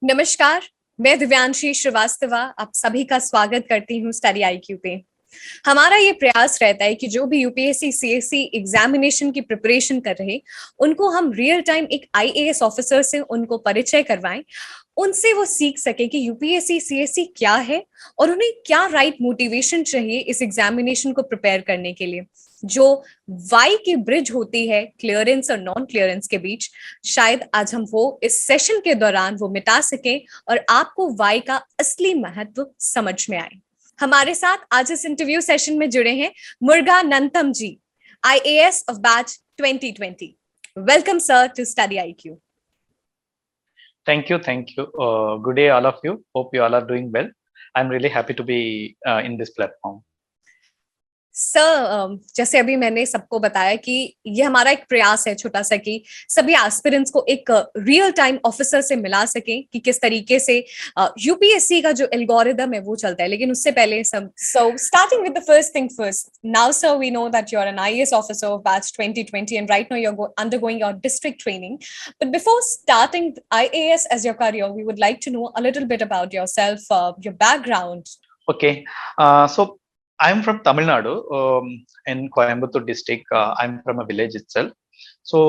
नमस्कार। मैं दिव्यांशी श्रीवास्तवा आप सभी का स्वागत करती हूँ स्टडी आईक्यू पे। हमारा ये प्रयास रहता है कि जो भी यूपीएससी सीएससी एग्जामिनेशन की प्रिपरेशन कर रहे उनको हम रियल टाइम एक आईएएस ऑफिसर से उनको परिचय करवाएं, उनसे वो सीख सके कि यूपीएससी सीएससी क्या है और उन्हें क्या राइट मोटिवेशन चाहिए इस एग्जामिनेशन को प्रिपेयर करने के लिए। जो वाई की ब्रिज होती है क्लियरेंस और नॉन क्लियरेंस के बीच, शायद आज हम वो इस सेशन के दौरान वो मिटा सकें और आपको वाई का असली महत्व समझ में आए। हमारे साथ आज इस इंटरव्यू सेशन में जुड़े हैं Muruganantham ji, IAS of batch 2020। Welcome sir to Study IQ. Thank you, thank you. Good day, all of you. Hope you all are doing well. I'm really happy to be in this platform. Sir, जैसे अभी मैंने सबको बताया कि ये हमारा एक प्रयास है छोटा सा कि सभी एस्पिरेंट्स को एक रियल टाइम ऑफिसर से मिला सके कि किस तरीके से यूपीएससी का जो एल्गोरिदम है वो चलता है। लेकिन उससे पहले सब starting with the first thing first, now sir we know that you are an IAS officer of batch 2020 and right now you are undergoing your district training, but before starting IAS as your career we would like to know a little bit about yourself, your background. Okay, so I'm from Tamil Nadu, in Coimbatore district. I'm from a village itself. So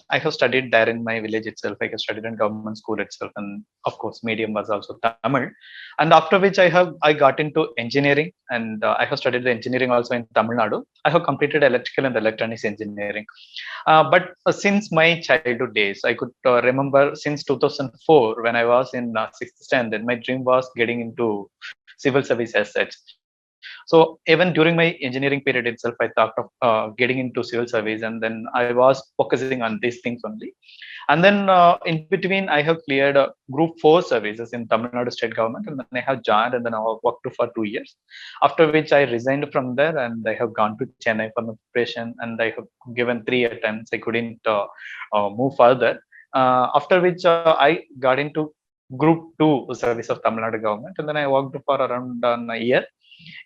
I have studied there in my village itself. I have studied in government school itself, and of course, medium was also Tamil. And after which I got into engineering, and I have studied the engineering also in Tamil Nadu. I have completed electrical and electronics engineering. But since my childhood days, I could remember since 2004 when I was in sixth standard, my dream was getting into civil service as such. So even during my engineering period itself, I thought of getting into civil service, and then I was focusing on these things only. And then in between, I have cleared Group 4 services in Tamil Nadu state government, and then I have joined, and then I have worked for 2 years. After which I resigned from there, and I have gone to Chennai for my preparation, and I have given 3 attempts. I couldn't move further. After which I got into Group 2 service of Tamil Nadu government, and then I worked for around a year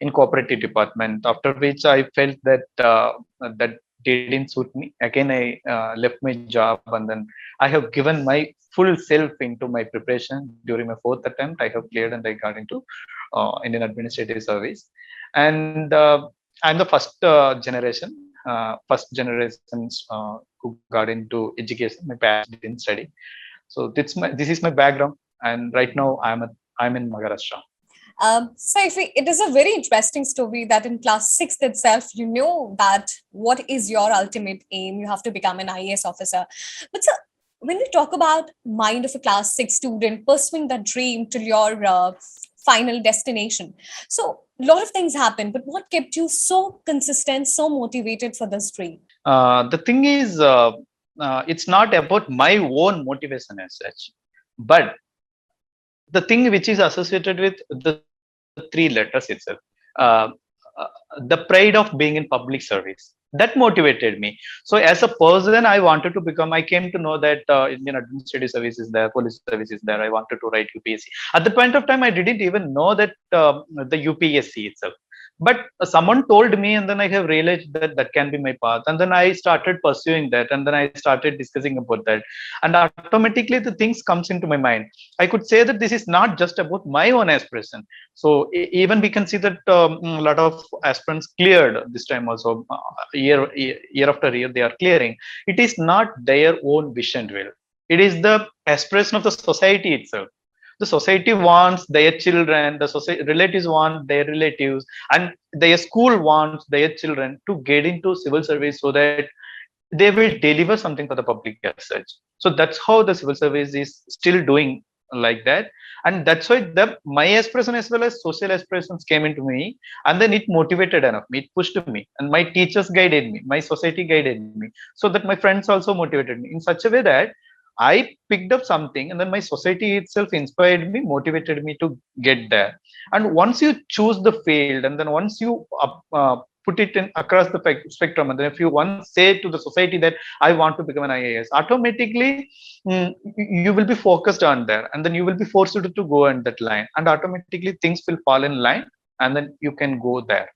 in cooperative department. After which I felt that that didn't suit me. Again, I left my job, and then I have given my full self into my preparation. During my fourth attempt, I have cleared, and I got into Indian Administrative Service. And I'm the first generation who got into education. My parents didn't study, so this is my background. And right now, I'm in Maharashtra. So it is a very interesting story that in class 6th itself, you know that what is your ultimate aim, you have to become an IAS officer. But sir, when we talk about mind of a class 6 student pursuing that dream till your final destination, so a lot of things happen, but what kept you so consistent, so motivated for this dream? The thing is, it's not about my own motivation as such, but the thing which is associated with the 3 letters itself, uh, uh, the pride of being in public service, that motivated me. So as a person, I wanted to become, I came to know that Indian Administrative Service is there, police service is there. I wanted to write UPSC. At the point of time, I didn't even know that the UPSC itself, but someone told me, and then I have realized that that can be my path, and then I started pursuing that, and then I started discussing about that, and automatically the things comes into my mind. I could say that this is not just about my own aspiration. So even we can see that a lot of aspirants cleared this time also, year after year they are clearing. It is not their own vision will, it is the aspiration of the society itself. The society wants their children, the society relatives want their relatives, and their school wants their children to get into civil service so that they will deliver something for the public as such. So that's how the civil service is still doing like that. And that's why my aspiration as well as social aspirations came into me, and then it motivated enough me, it pushed me, and my teachers guided me, my society guided me, so that my friends also motivated me in such a way that I picked up something, and then my society itself inspired me, motivated me to get there. And once you choose the field, and then once you put it in across the spectrum, and then if you once say to the society that I want to become an IAS, automatically you will be focused on there, and then you will be forced to go on that line, and automatically things will fall in line, and then you can go there.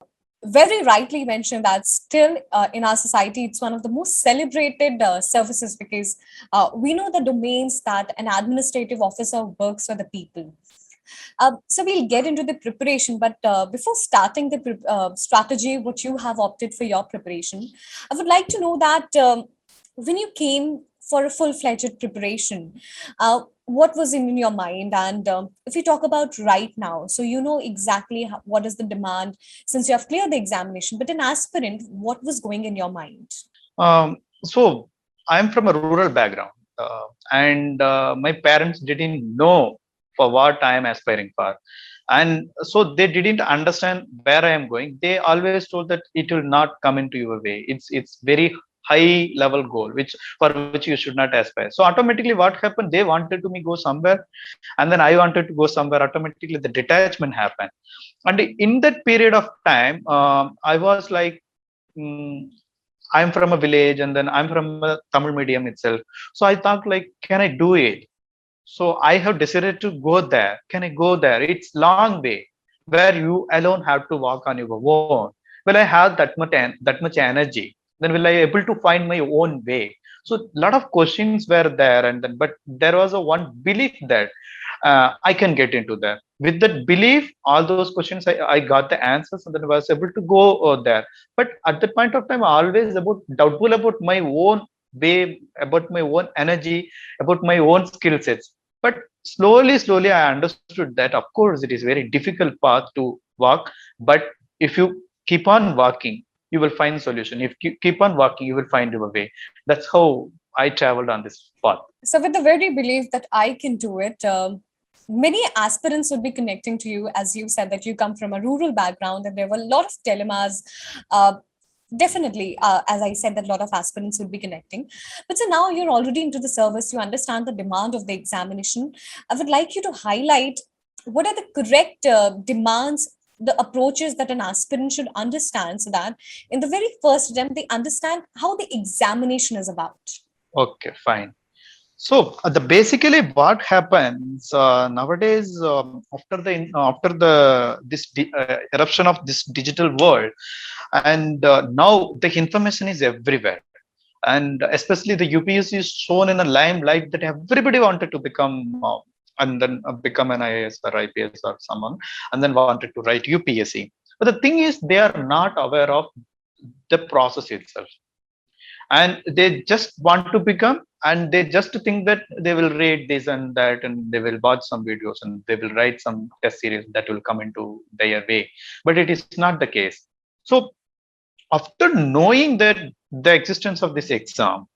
very rightly mentioned that still in our society, it's one of the most celebrated services because we know the domains that an administrative officer works for the people. So we'll get into the preparation, but before starting the strategy, what you have opted for your preparation, I would like to know that when you came for a full-fledged preparation, what was in your mind? And if you talk about right now, so you know exactly what is the demand since you have cleared the examination, but an aspirant, what was going in your mind? So I'm from a rural background, and my parents didn't know for what I am aspiring for, and so they didn't understand where I am going. They always told that it will not come into your way. It's very high level goal, which for which you should not aspire. So automatically, what happened? They wanted to me go somewhere, and then I wanted to go somewhere. Automatically, the detachment happened, and in that period of time, I was like. mm, I'm from a village and then I'm from a Tamil medium itself. So I thought like, can I do it? So I have decided to go there. Can I go there? It's long way where you alone have to walk on your own. Will I have that much energy? Then will I able to find my own way? So a lot of questions were there, and then but there was a one belief that I can get into there. With that belief, all those questions I got the answers, and then I was able to go there. But at that point of time, I always about doubtful about my own way, about my own energy, about my own skill sets. But slowly, I understood that of course it is very difficult path to walk. But if you keep on walking, you will find solution. If you keep on walking, you will find your way. That's how I traveled on this path. So, with the very belief that I can do it, many aspirants would be connecting to you, as you said that you come from a rural background, and there were a lot of dilemmas. Definitely, as I said, that a lot of aspirants would be connecting. But so now you're already into the service, you understand the demand of the examination. I would like you to highlight what are the correct demands, the approaches that an aspirant should understand, so that in the very first attempt they understand how the examination is about. Okay, fine. So the basically what happens nowadays after the eruption of this digital world, and now the information is everywhere, and especially the UPSC is shown in a limelight that everybody wanted to become and then become an IAS or IPS or someone, and then wanted to write UPSC. But the thing is, they are not aware of the process itself, and they just want to become, and they just think that they will read this and that, and they will watch some videos and they will write some test series that will come into their way. But it is not the case. So after knowing that the existence of this exam,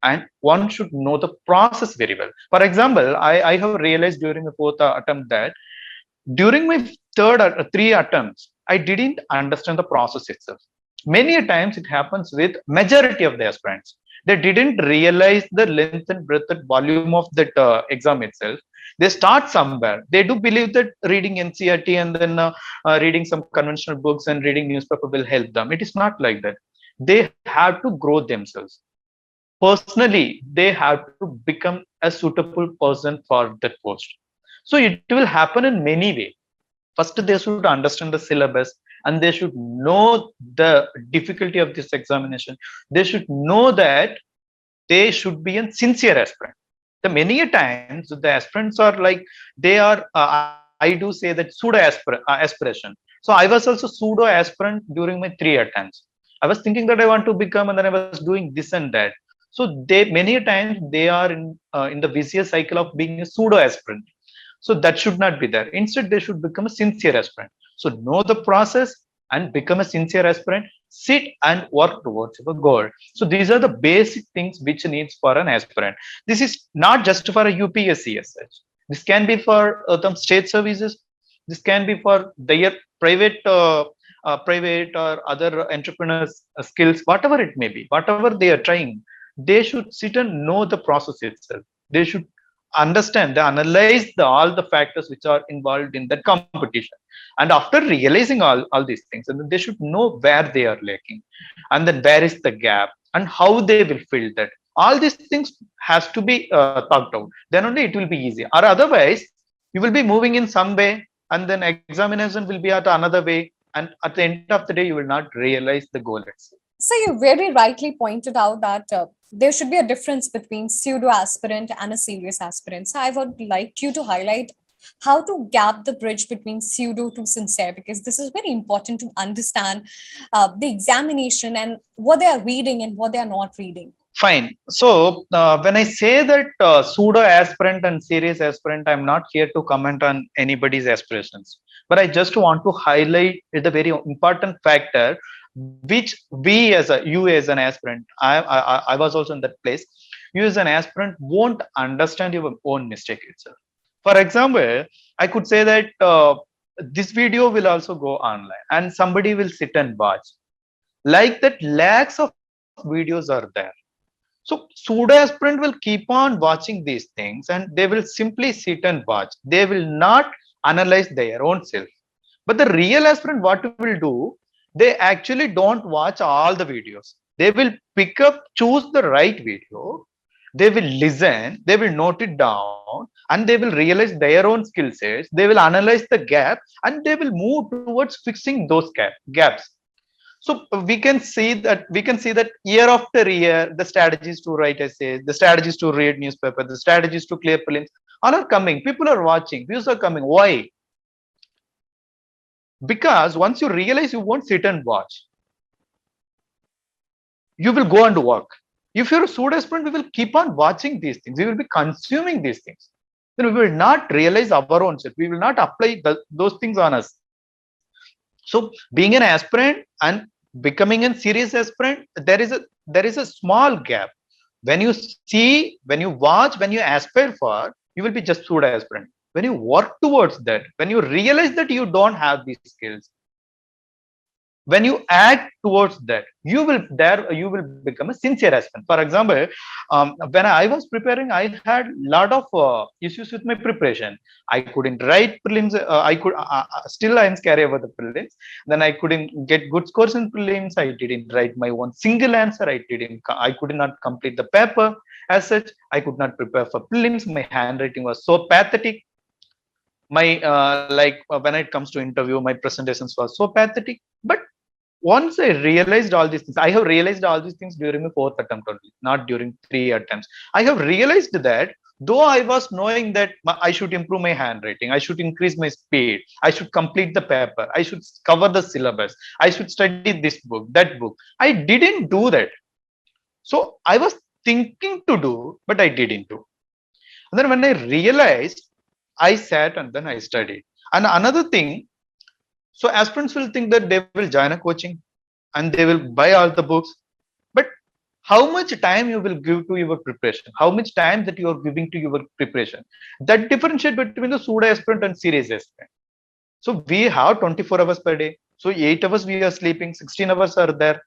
and one should know the process very well. For example, I have realized during the fourth attempt that during my three attempts, I didn't understand the process itself. Many a times it happens with majority of the aspirants. They didn't realize the length and breadth and volume of that exam itself. They start somewhere. They do believe that reading NCERT and then reading some conventional books and reading newspaper will help them. It is not like that. They have to grow themselves personally. They have to become a suitable person for that post. So it will happen in many ways. First, they should understand the syllabus, and they should know the difficulty of this examination. They should know that they should be a sincere aspirant. The many times the aspirants are like, they are I do say that aspiration. So I was also pseudo aspirant during my three attempts. I was thinking that I want to become, and then I was doing this and that. So they many times they are in the vicious cycle of being a pseudo aspirant. So that should not be there. Instead, they should become a sincere aspirant. So know the process and become a sincere aspirant. Sit and work towards your goal. So these are the basic things which needs for an aspirant. This is not just for a UPSC as such. This can be for some state services. This can be for their private or other entrepreneurs skills, whatever it may be, whatever they are trying. They should sit and know the process itself. They should understand, they analyze all the factors which are involved in that competition, and after realizing all these things, and then they should know where they are lacking, and then where is the gap and how they will fill that. All these things has to be talked out, then only it will be easy, or otherwise you will be moving in some way, and then examination will be at another way, and at the end of the day, you will not realize the goal itself. So you very rightly pointed out that there should be a difference between pseudo aspirant and a serious aspirant. So I would like you to highlight how to gap the bridge between pseudo to sincere, because this is very important to understand the examination and what they are reading and what they are not reading. Fine. So when I say that pseudo aspirant and serious aspirant, I'm not here to comment on anybody's aspirations, but I just want to highlight the very important factor which we as a you as an aspirant, I was also in that place. You as an aspirant won't understand your own mistake itself. For example, I could say that this video will also go online and somebody will sit and watch. Like that, lakhs of videos are there. So pseudo aspirant will keep on watching these things and they will simply sit and watch. They will not analyze their own self. But the real aspirant, what will do? They actually don't watch all the videos. They will pick up, choose the right video. They will listen, they will note it down, and they will realize their own skill sets. They will analyze the gap and they will move towards fixing those gaps. So we can see that year after year, the strategies to write essays, the strategies to read newspaper, the strategies to clear prelims, all are coming. People are watching, views are coming. Why? Because once you realize, you won't sit and watch. You will go and work. If you're a pseudo aspirant, we will keep on watching these things. We will be consuming these things. Then we will not realize our own self. We will not apply those things on us. So being an aspirant and becoming a serious aspirant, there is a small gap. When you see, when you watch, when you aspire for, you will be just pseudo aspirant. When you work towards that, when you realize that you don't have these skills, when you act towards that, you will become a sincere aspirant. For example, when I was preparing, I had a lot of issues with my preparation. I couldn't write prelims. Still I am scary about the prelims. Then I couldn't get good scores in prelims. I didn't write my own single answer. I could not complete the paper as such. I could not prepare for prelims. My handwriting was so pathetic. My when it comes to interview, my presentations were so pathetic. But once I realized all these things, I have realized all these things during the fourth attempt only, not during 3 attempts. I have realized that though I was knowing that I should improve my handwriting, I should increase my speed, I should complete the paper, I should cover the syllabus, I should study this book, that book. I didn't do that. So I was thinking to do, but I didn't do. And then when I realized, I sat and then I studied. And another thing, so aspirants will think that they will join a coaching and they will buy all the books. But how much time you will give to your preparation? How much time that you are giving to your preparation? That differentiate between the pseudo aspirant and serious aspirant. So we have 24 hours per day. So 8 hours we are sleeping, 16 hours are there.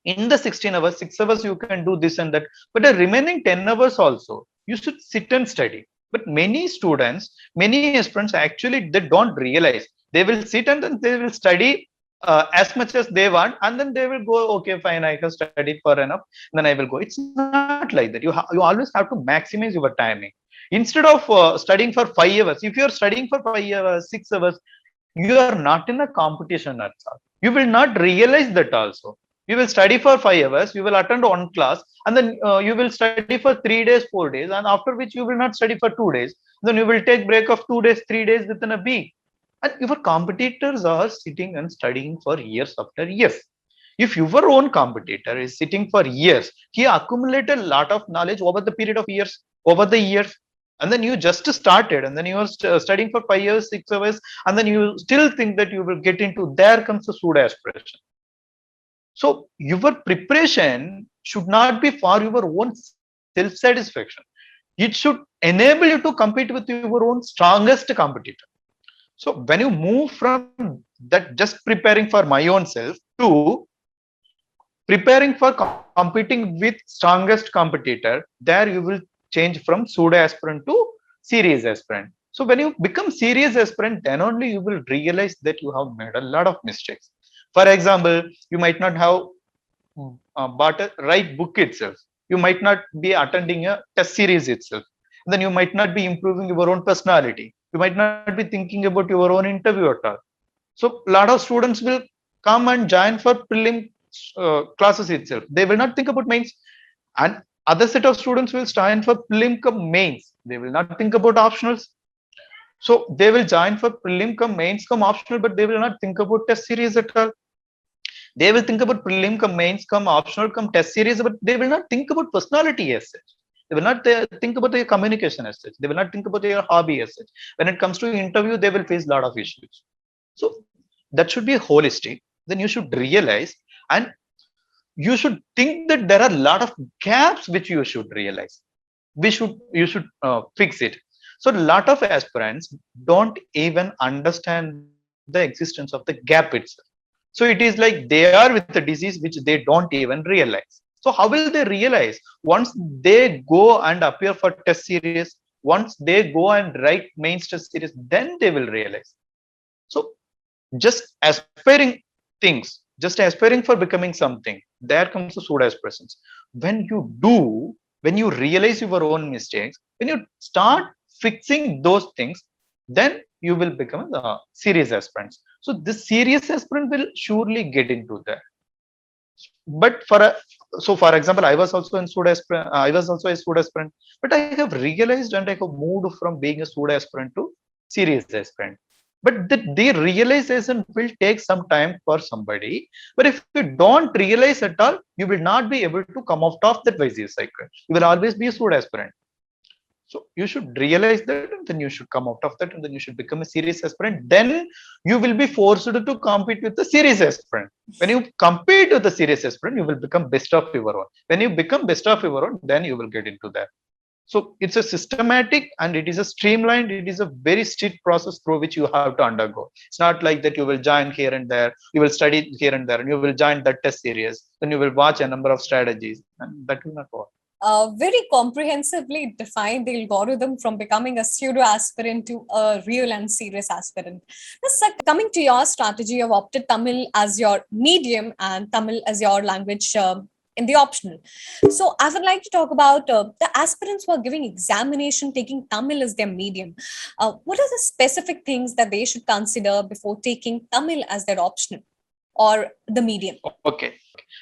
In the 16 hours, 6 hours you can do this and that. But the remaining 10 hours also, you should sit and study. But many students, many aspirants actually, they don't realize. They will sit and then they will study as much as they want, and then they will go, okay, fine, I have studied for enough, then I will go. It's not like that. You always have to maximize your timing. Instead of studying for 5 hours, if you are studying for 5 hours, 6 hours, you are not in a competition at all. You will not realize that also. You will study for 5 hours, you will attend one class, and then you will study for 3 days, 4 days, and after which you will not study for 2 days. Then you will take break of 2 days, 3 days within a week. And your competitors are sitting and studying for years after years. If your own competitor is sitting for years, he accumulated a lot of knowledge over the period of years, over the years, and then you just started, and then you are studying for 5 years, 6 hours, and then you still think that you will get into, there comes the pseudo aspiration. So your preparation should not be for your own self-satisfaction. It should enable you to compete with your own strongest competitor. So when you move from that just preparing for my own self to preparing for competing with strongest competitor, there you will change from pseudo aspirant to serious aspirant. So when you become serious aspirant, then only you will realize that you have made a lot of mistakes. For example, you might not have bought a right book itself. You might not be attending a test series itself. Then you might not be improving your own personality. You might not be thinking about your own interview at all. So a lot of students will come and join for prelim classes itself. They will not think about mains, and other set of students will join for prelim cum mains. They will not think about optionals. So they will join for prelim cum mains cum optional, but they will not think about test series at all. They will think about prelim cum mains cum optional cum test series, but they will not think about personality as such. They will not think about their communication as such. They will not think about their hobby as such. When it comes to interview, they will face a lot of issues. So that should be holistic. Then you should realize, and you should think that there are a lot of gaps which you should realize. You should fix it. So a lot of aspirants don't even understand the existence of the gap itself. So it is like they are with the disease which they don't even realize. So how will they realize? Once they go and appear for test series, once they go and write mains test series, then they will realize. So just aspiring things, just aspiring for becoming something, there comes the pseudo aspirations. When you do, when you realize your own mistakes, when you start fixing those things, then you will become the serious aspirants. So this serious aspirant will surely get into that. But for example, I was also in pseudo aspirant. I was also a pseudo aspirant, but I have realized and I have moved from being a pseudo aspirant to serious aspirant. But the realization will take some time for somebody. But if you don't realize at all, you will not be able to come out of that vicious cycle. You will always be a pseudo aspirant. So you should realize that, and then you should come out of that, and then you should become a serious aspirant. Then you will be forced to compete with the serious aspirant. When you compete with the serious aspirant, you will become best of your own. When you become best of your own, then you will get into that. So it's a systematic and it is a streamlined, it is a very strict process through which you have to undergo. It's not like that you will join here and there, you will study here and there, and you will join that test series, then you will watch a number of strategies, and that will not work. Very comprehensively defined the algorithm from becoming a pseudo aspirant to a real and serious aspirant. Now, sir, coming to your strategy of opted Tamil as your medium and Tamil as your language in the optional. So I would like to talk about the aspirants who are giving examination, taking Tamil as their medium. What are the specific things that they should consider before taking Tamil as their optional or the medium? Okay.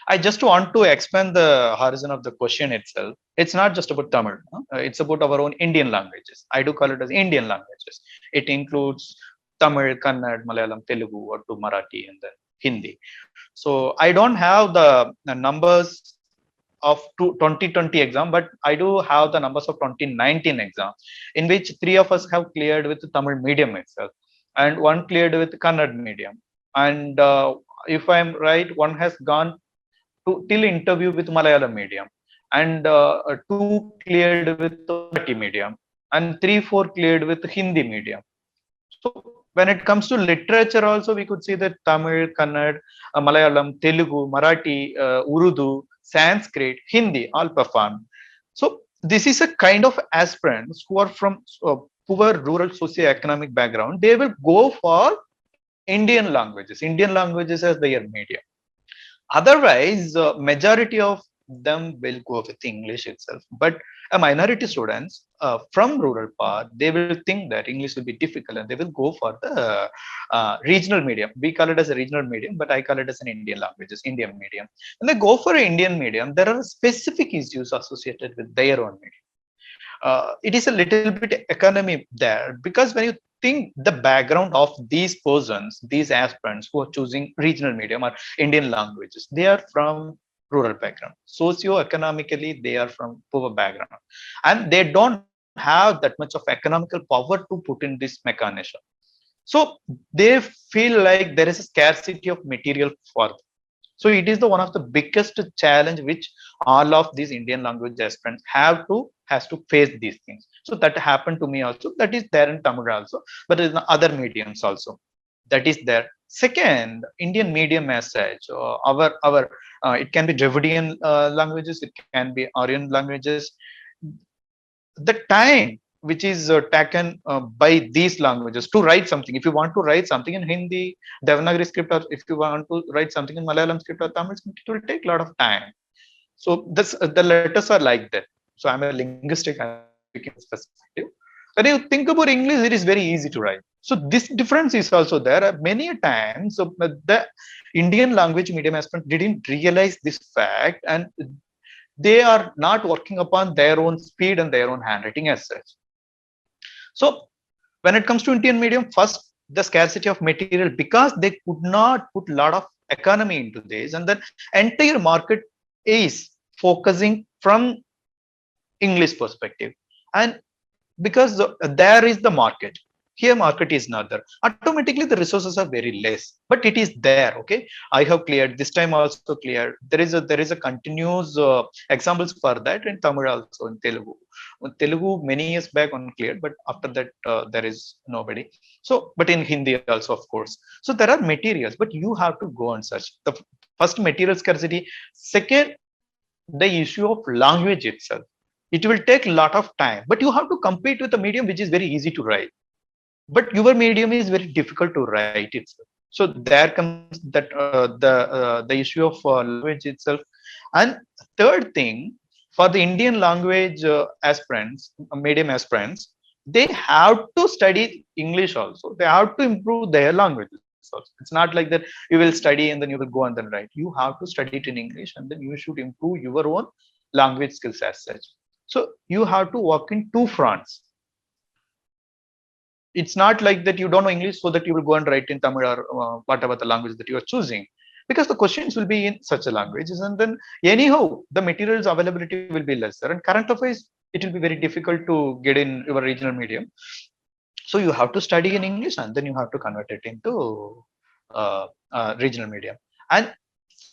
I just want to expand the horizon of the question itself. It's not just about Tamil. It's about our own Indian languages. I do call it as Indian languages. It includes Tamil, Kannada, Malayalam, Telugu, or to Marathi, and then Hindi. So I don't have the numbers of 2020 exam, but I do have the numbers of 2019 exam, in which 3 of us have cleared with the Tamil medium itself, and one cleared with Kannada medium. And if I'm right, one has gone to till interview with Malayalam medium, and 2 cleared with Marathi medium, and 3-4 cleared with Hindi medium. So when it comes to literature also, we could see that Tamil, Kannada, Malayalam, Telugu, Marathi, Urdu, Sanskrit, Hindi all performed. So this is a kind of aspirants who are from poor rural socio-economic background. They will go for Indian languages as their medium. Otherwise, majority of them will go with English itself. But a minority students from rural part, they will think that English will be difficult, and they will go for the regional medium. We call it as a regional medium, but I call it as an Indian languages, Indian medium. When they go for an Indian medium, there are specific issues associated with their own medium. It is a little bit economy there, because when you think the background of these persons, these aspirants who are choosing regional medium or Indian languages, they are from rural background. Socio-economically, they are from poor background, and they don't have that much of economical power to put in this mechanism. So they feel like there is a scarcity of material for them. So it is the one of the biggest challenge which all of these Indian language aspirants has to face these things. So that happened to me also. That is there in Tamil also, but in other mediums also. That is there. Second, Indian medium as such, our it can be Dravidian languages, it can be Aryan languages. The time which is taken by these languages to write something. If you want to write something in Hindi, Devanagari script, or if you want to write something in Malayalam script or Tamil script, it will take a lot of time. So this the letters are like that. So I'm a linguistic, I'm speaking perspective. When you think about English, it is very easy to write. So this difference is also there. Many times, so the Indian language medium aspirant didn't realize this fact, and they are not working upon their own speed and their own handwriting as such. So when it comes to Indian medium, first the scarcity of material, because they could not put a lot of economy into this, and then entire market is focusing from English perspective, and because there is the market, here market is not there, automatically the resources are very less, but it is there. Okay, I have cleared this time, also cleared. There is a continuous examples for that in Tamil, also in Telugu many years back on cleared, but after that there is nobody. So but in Hindi also, of course. So there are materials, but you have to go and search the first material scarcity. Second, the issue of language itself, it will take a lot of time, but you have to compete with a medium which is very easy to write, but your medium is very difficult to write itself. So there comes that the issue of language itself. And third thing, for the Indian language aspirants, medium aspirants, they have to study English also, they have to improve their languages also. It's not like that you will study and then you will go and then write. You have to study it in English, and then you should improve your own language skills as such. So you have to work in two fronts. It's not like that you don't know English so that you will go and write in Tamil or whatever the language that you are choosing, because the questions will be in such a languages, and then anyhow the materials availability will be lesser, and current affairs, it will be very difficult to get in your regional medium. So you have to study in English, and then you have to convert it into regional medium. And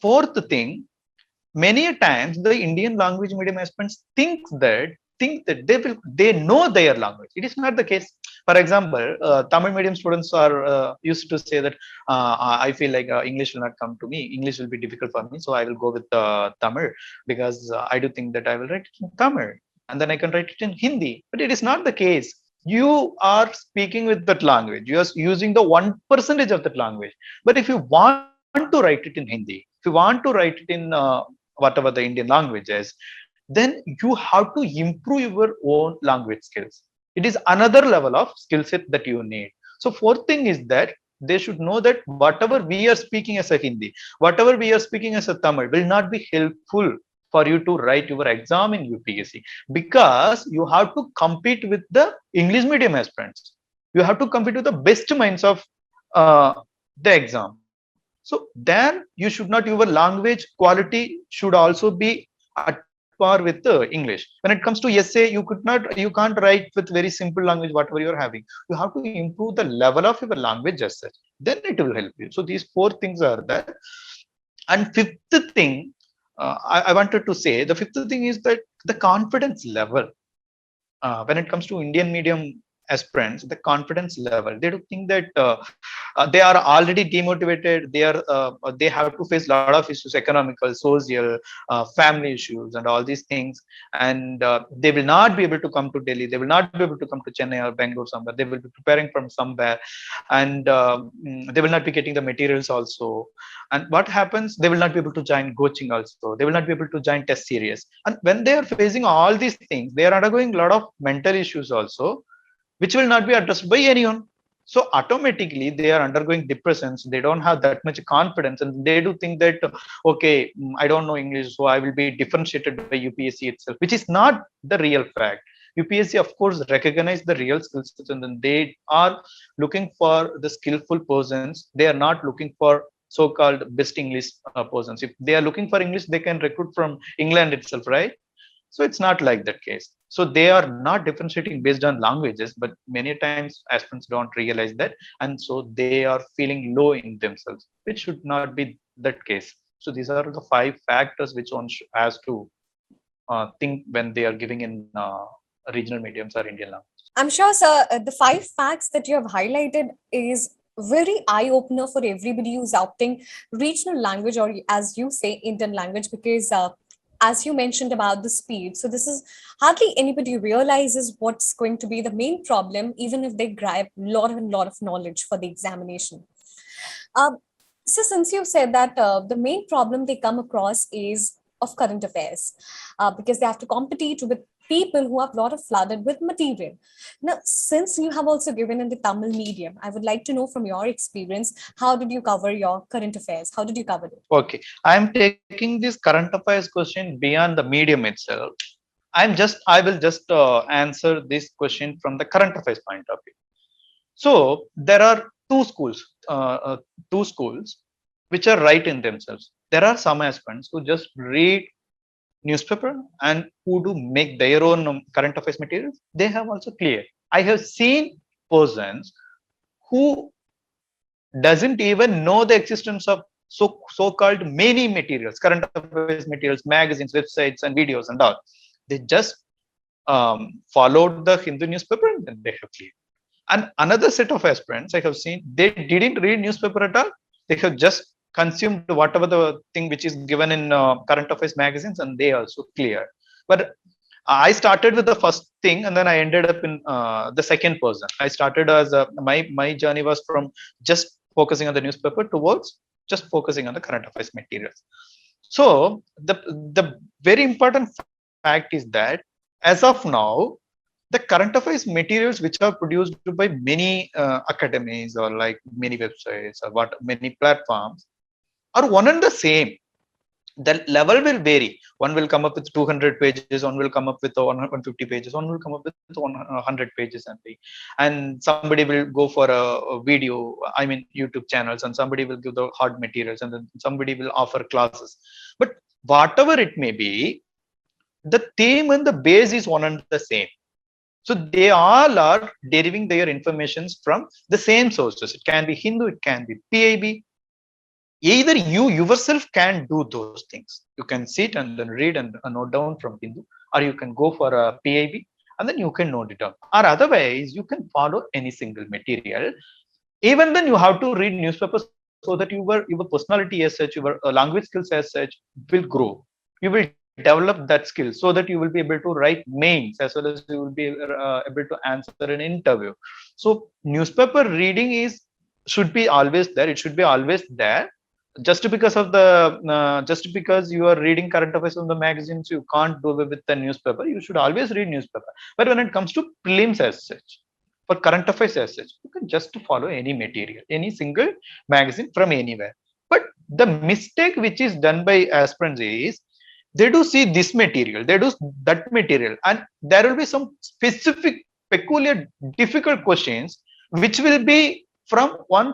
fourth thing, many times the Indian language medium aspirants think that they know their language. It is not the case. For example, Tamil medium students are used to say that I feel like English will not come to me. English will be difficult for me, so I will go with Tamil, because I do think that I will write it in Tamil, and then I can write it in Hindi. But it is not the case. You are speaking with that language. You are using the 1% of that language. But if you want to write it in Hindi, if you want to write it in whatever the Indian language is, then you have to improve your own language skills. It is another level of skill set that you need. So fourth thing is that they should know that whatever we are speaking as a Hindi, whatever we are speaking as a Tamil will not be helpful for you to write your exam in UPSC, because you have to compete with the English medium aspirants. You have to compete with the best minds of the exam. So there you should not, your language quality should also be at par with English. When it comes to essay, you can't write with very simple language whatever you're having. You have to improve the level of your language as such, then it will help you. So these four things are there. And fifth thing, I wanted to say, the fifth thing is that the confidence level, when it comes to Indian medium aspirants, the confidence level, they do think that they are already demotivated. They have to face a lot of issues, economical, social, family issues, and all these things. And they will not be able to come to Delhi. They will not be able to come to Chennai or Bangalore somewhere. They will be preparing from somewhere, and they will not be getting the materials also. And what happens? They will not be able to join coaching also. They will not be able to join test series. And when they are facing all these things, they are undergoing a lot of mental issues also, which will not be addressed by anyone. So automatically they are undergoing depressions. They don't have that much confidence, and they do think that, okay, I don't know English, so I will be differentiated by UPSC itself, which is not the real fact. UPSC, of course, recognize the real skill sets, and then they are looking for the skillful persons. They are not looking for so-called best English persons. If they are looking for English, they can recruit from England itself, right? So it's not like that case. So they are not differentiating based on languages, but many times aspirants don't realize that, and so they are feeling low in themselves, which should not be that case. So these are the five factors which one has to think when they are giving in regional mediums or Indian language. I'm sure, sir, the five facts that you have highlighted is very eye opener for everybody who's opting regional language, or as you say, Indian language, because as you mentioned about the speed, so this is hardly anybody realizes what's going to be the main problem, even if they grab a lot of knowledge for the examination. So since you said that the main problem they come across is of current affairs, because they have to compete with people who are a lot of flooded with material. Now, since you have also given in the Tamil medium, I would like to know from your experience, how did you cover your current affairs? How did you cover it? Okay, I'm taking this current affairs question beyond the medium itself. I will just answer this question from the current affairs point of view. So there are two schools which are right in themselves. There are some aspirants who just read newspaper and who do make their own current affairs materials. They have also clear. I have seen persons who doesn't even know the existence of so-called many materials, current affairs materials, magazines, websites, and videos and all. They just followed the Hindu newspaper and then they have cleared. And another set of aspirants I have seen, they didn't read newspaper at all. They have just consumed whatever the thing which is given in current affairs magazines, and they also clear. But I started with the first thing, and then I ended up in the second person. I started as my journey was from just focusing on the newspaper towards just focusing on the current affairs materials. So the very important fact is that as of now, the current affairs materials which are produced by many academies or like many websites or what many platforms are one and the same. The level will vary. One will come up with 200 pages, one will come up with 150 pages, one will come up with 100 pages only, and somebody will go for a video, I mean YouTube channels, and somebody will give the hard materials, and then somebody will offer classes. But whatever it may be, the theme and the base is one and the same. So they all are deriving their informations from the same sources. It can be Hindu, it can be PIB. Either you yourself can do those things. You can sit and then read and note down from Hindu, or you can go for a PIB and then you can note it down. Or otherwise, you can follow any single material. Even then, you have to read newspapers so that your personality as such, your language skills as such will grow. You will develop that skill so that you will be able to write mails as well as you will be able to answer an interview. So newspaper reading should be always there. It should be always there. Just because of the just because you are reading current affairs on the magazines, you can't do it with the newspaper. You should always read newspaper. But when it comes to prelims as such, for current affairs as such, you can just follow any material, any single magazine from anywhere. But the mistake which is done by aspirants is they do see this material, they do that material, and there will be some specific, peculiar, difficult questions which will be from one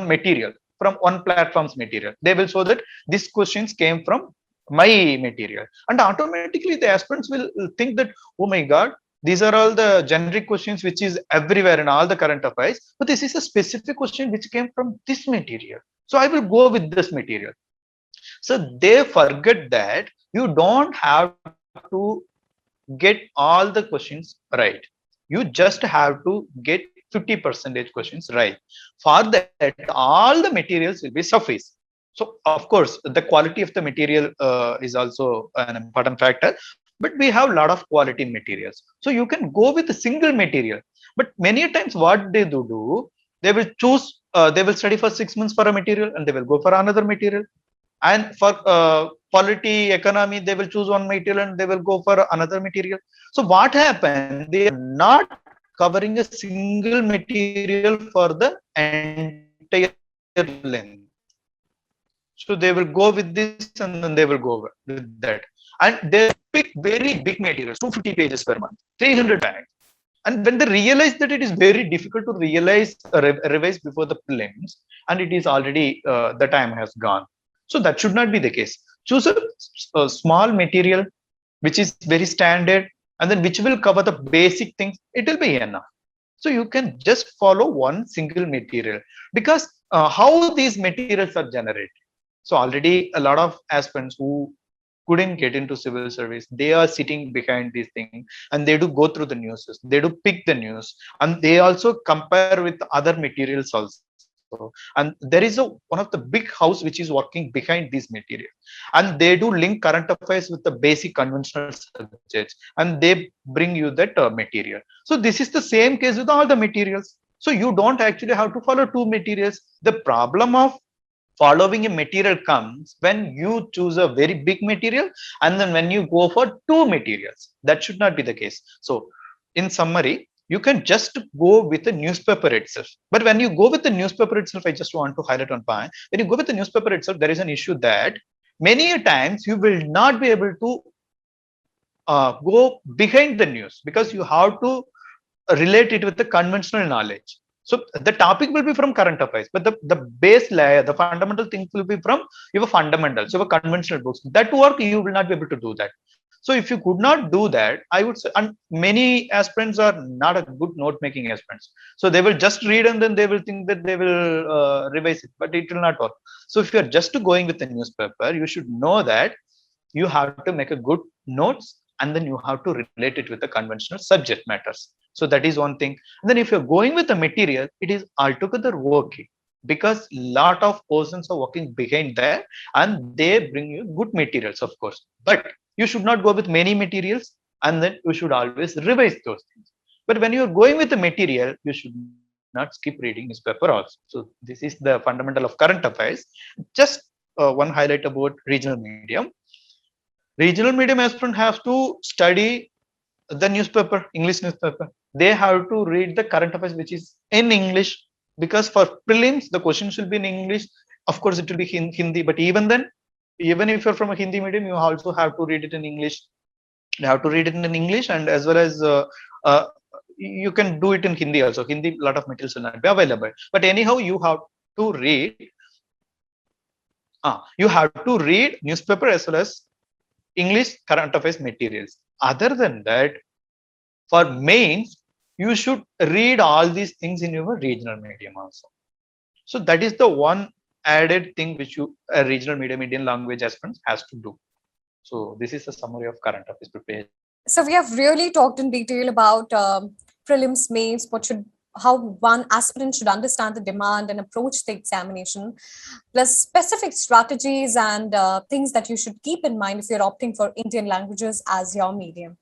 material, from one platform's material. They will show that these questions came from my material, and automatically the aspirants will think that, oh my god, these are all the generic questions which is everywhere in all the current affairs, but this is a specific question which came from this material, so I will go with this material. So they forget that you don't have to get all the questions right. You just have to get 50% questions right. For that, all the materials will be suffice. So of course, the quality of the material is also an important factor, but we have a lot of quality materials. So you can go with a single material, but many times what they do, they will choose, they will study for 6 months for a material and they will go for another material. And for polity, economy, they will choose one material and they will go for another material. So what happened, they are not covering a single material for the entire length. So they will go with this and then they will go with that. And they pick very big materials, 250 pages per month, 300 pages. And when they realize that it is very difficult to revise before the prelims, and it is already, the time has gone. So that should not be the case. Choose a small material which is very standard, and then which will cover the basic things. It will be enough. So you can just follow one single material, because how these materials are generated. So already a lot of aspirants who couldn't get into civil service, they are sitting behind these things and they do go through the news, they do pick the news, and they also compare with other materials also. And there is one of the big house which is working behind these materials, and they do link current affairs with the basic conventional subjects, and they bring you that material. So this is the same case with all the materials. So you don't actually have to follow two materials. The problem of following a material comes when you choose a very big material and then when you go for two materials. That should not be the case. So in summary, you can just go with the newspaper itself. But when you go with the newspaper itself, I just want to highlight one point. When you go with the newspaper itself, there is an issue that many a times you will not be able to go behind the news because you have to relate it with the conventional knowledge. So the topic will be from current affairs, but the base layer, the fundamental things will be from your fundamentals, your conventional books. That work you will not be able to do that. So if you could not do that, I would say, and many aspirants are not a good note making aspirants. So they will just read and then they will think that they will revise it, but it will not work. So if you are just going with the newspaper, you should know that you have to make a good notes and then you have to relate it with the conventional subject matters. So that is one thing. And then if you're going with the material, it is altogether working because lot of persons are working behind there and they bring you good materials, of course. But you should not go with many materials and then you should always revise those things. But when you're going with the material, you should not skip reading newspaper also. So this is the fundamental of current affairs. Just one highlight about regional medium. Regional medium aspirant have to study the newspaper, English newspaper. They have to read the current affairs which is in English because for prelims the questions will be in English. Of course, it will be in Hindi, but even then, even if you're from a Hindi medium, you also have to read it in English. You have to read it in English, and as well as uh, you can do it in Hindi also. Hindi, lot of materials will not be available. But anyhow, you have to read. You have to read newspaper as well as English current affairs materials. Other than that, for mains, you should read all these things in your regional medium also. So that is the one added thing which you a regional medium Indian language aspirant has to do. So this is a summary of current affairs prepared. So we have really talked in detail about prelims, mains, how one aspirant should understand the demand and approach the examination, plus specific strategies and things that you should keep in mind if you're opting for Indian languages as your medium.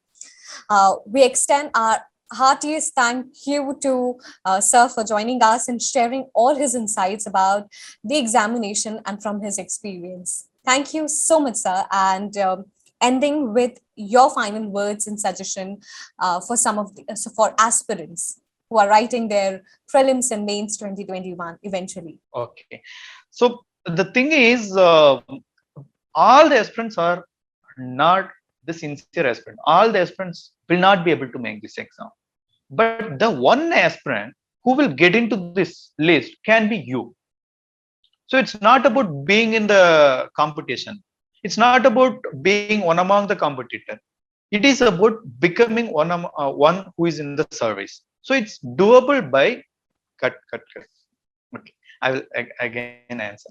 We extend our heartiest thank you to Sir for joining us and sharing all his insights about the examination and from his experience. Thank you so much, sir. And ending with your final words and suggestion for some of for aspirants who are writing their prelims and mains 2021 eventually. Okay. So the thing is, all the aspirants are not the sincere aspirant. All the aspirants will not be able to make this exam. But the one aspirant who will get into this list can be you. So it's not about being in the competition. It's not about being one among the competitor. It is about becoming one who is in the service. So it's doable by cut. Okay, I will again answer.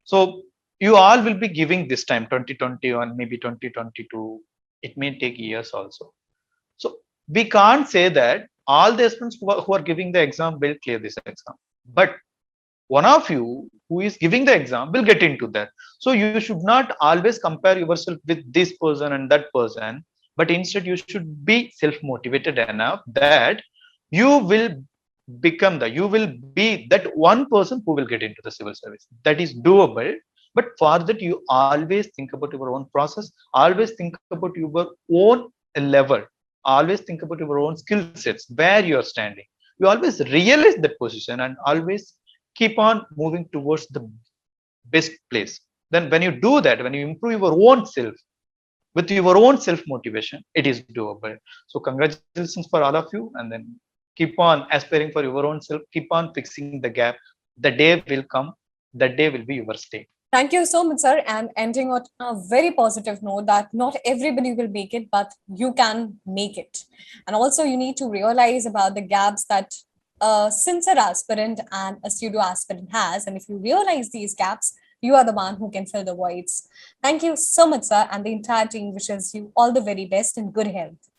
So you all will be giving this time 2021, maybe 2022. It may take years also. So we can't say that all the aspirants who are giving the exam will clear this exam. But one of you who is giving the exam will get into that. So you should not always compare yourself with this person and that person, but instead you should be self-motivated enough that you will you will be that one person who will get into the civil service. That is doable. But for that, you always think about your own process, always think about your own level, always think about your own skill sets, where you are standing. You always realize that position and always keep on moving towards the best place. Then when you do that, when you improve your own self with your own self motivation, it is doable. So congratulations for all of you, and then keep on aspiring for your own self, keep on fixing the gap. The day will come, the day will be your stay. Thank you so much, sir. And ending on a very positive note that not everybody will make it, but you can make it. And also you need to realize about the gaps that a sincere aspirant and a pseudo aspirant has. And if you realize these gaps, you are the one who can fill the voids. Thank you so much, sir. And the entire team wishes you all the very best and good health.